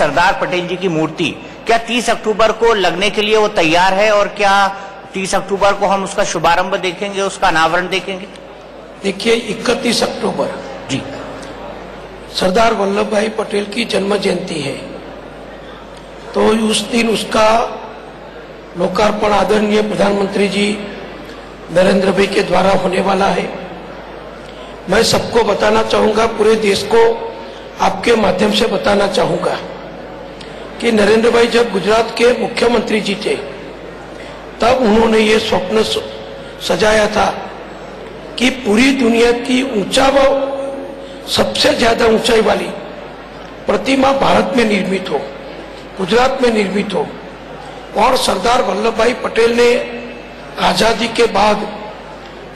सरदार पटेल जी की मूर्ति, क्या 30 अक्टूबर को लगने के लिए वो तैयार है और क्या 30 अक्टूबर को हम उसका शुभारंभ देखेंगे, उसका अनावरण देखेंगे? देखिए, 31 अक्टूबर जी सरदार वल्लभ भाई पटेल की जन्म जयंती है, तो उस दिन उसका लोकार्पण आदरणीय प्रधानमंत्री जी नरेंद्र भाई के द्वारा होने वाला है। मैं सबको बताना चाहूँगा, पूरे देश को आपके माध्यम से बताना चाहूँगा कि नरेंद्र भाई जब गुजरात के मुख्यमंत्री जी थे तब उन्होंने ये स्वप्न सजाया था कि पूरी दुनिया की सबसे ज्यादा ऊंचाई वाली प्रतिमा भारत में निर्मित हो, गुजरात में निर्मित हो। और सरदार वल्लभ भाई पटेल ने आजादी के बाद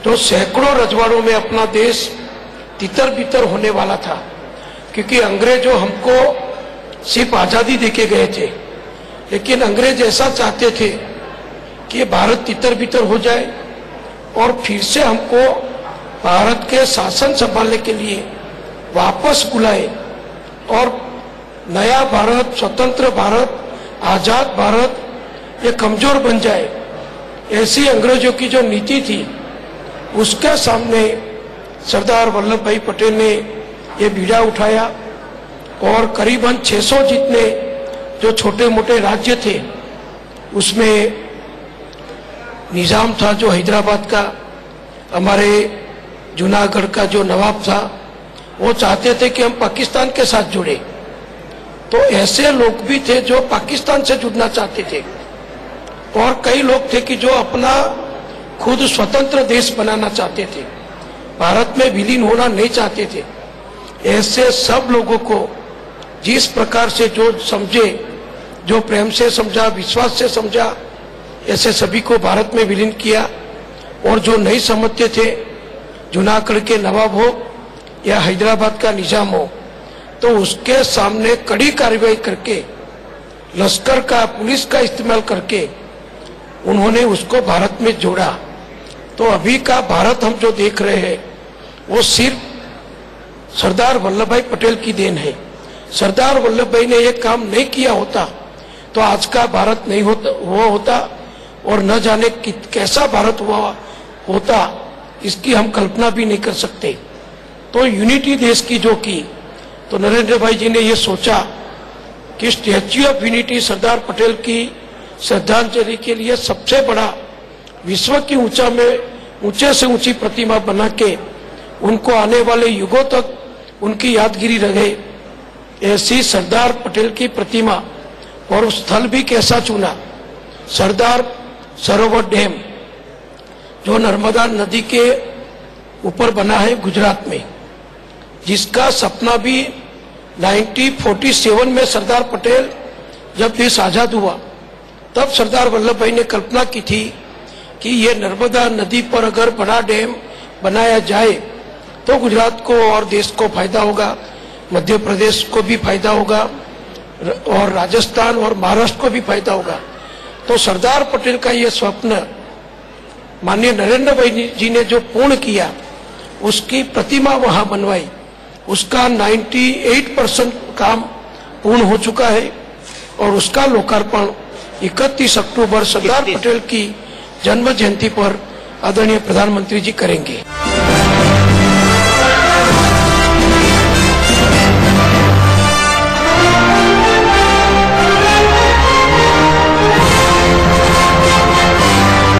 तो सैकड़ों रजवाड़ों में अपना देश तितर बितर होने वाला था, क्योंकि अंग्रेजों हमको सिर्फ आजादी देके गए थे, लेकिन अंग्रेज ऐसा चाहते थे कि भारत तितर बितर हो जाए और फिर से हमको भारत के शासन संभालने के लिए वापस बुलाए और नया भारत, स्वतंत्र भारत, आजाद भारत ये कमजोर बन जाए। ऐसी अंग्रेजों की जो नीति थी उसके सामने सरदार वल्लभ भाई पटेल ने ये बीड़ा उठाया और करीबन 600 जितने जो छोटे मोटे राज्य थे उसमें निजाम था जो हैदराबाद का, हमारे जूनागढ़ का जो नवाब था, वो चाहते थे कि हम पाकिस्तान के साथ जुड़े। तो ऐसे लोग भी थे जो पाकिस्तान से जुड़ना चाहते थे और कई लोग थे कि जो अपना खुद स्वतंत्र देश बनाना चाहते थे, भारत में विलीन होना नहीं चाहते थे। ऐसे सब लोगों को जिस प्रकार से जो समझे, जो प्रेम से समझा, विश्वास से समझा, ऐसे सभी को भारत में विलीन किया। और जो नहीं समझते थे, जूनागढ़ के नवाब हो या हैदराबाद का निजाम हो, तो उसके सामने कड़ी कार्रवाई करके, लश्कर का, पुलिस का इस्तेमाल करके उन्होंने उसको भारत में जोड़ा। तो अभी का भारत हम जो देख रहे हैं वो सिर्फ सरदार वल्लभ भाई पटेल की देन है। सरदार वल्लभ भाई ने ये काम नहीं किया होता तो आज का भारत नहीं होता और न जाने कैसा भारत हुआ होता, इसकी हम कल्पना भी नहीं कर सकते। तो यूनिटी देश की जो की, तो नरेंद्र भाई जी ने ये सोचा कि statue of unity Sardar Patel की श्रद्धांजलि के लिए सबसे बड़ा, विश्व की ऊंचे से ऊंची प्रतिमा बना के उनको आने वाले युगों तक उनकी यादगिरी रहे, ऐसी सरदार पटेल की प्रतिमा। और उस स्थल भी कैसा चुना, सरदार सरोवर डैम जो नर्मदा नदी के ऊपर बना है गुजरात में, जिसका सपना भी 1947 में सरदार पटेल जब देश आजाद हुआ तब सरदार वल्लभ भाई ने कल्पना की थी कि ये नर्मदा नदी पर अगर बड़ा डैम बनाया जाए तो गुजरात को और देश को फायदा होगा, मध्य प्रदेश को भी फायदा होगा और राजस्थान और महाराष्ट्र को भी फायदा होगा। तो सरदार पटेल का ये स्वप्न माननीय नरेंद्र भाई जी ने जो पूर्ण किया, उसकी प्रतिमा वहां बनवाई, उसका 98% काम पूर्ण हो चुका है और उसका लोकार्पण 31 अक्टूबर सरदार पटेल की जन्म जयंती पर आदरणीय प्रधानमंत्री जी करेंगे।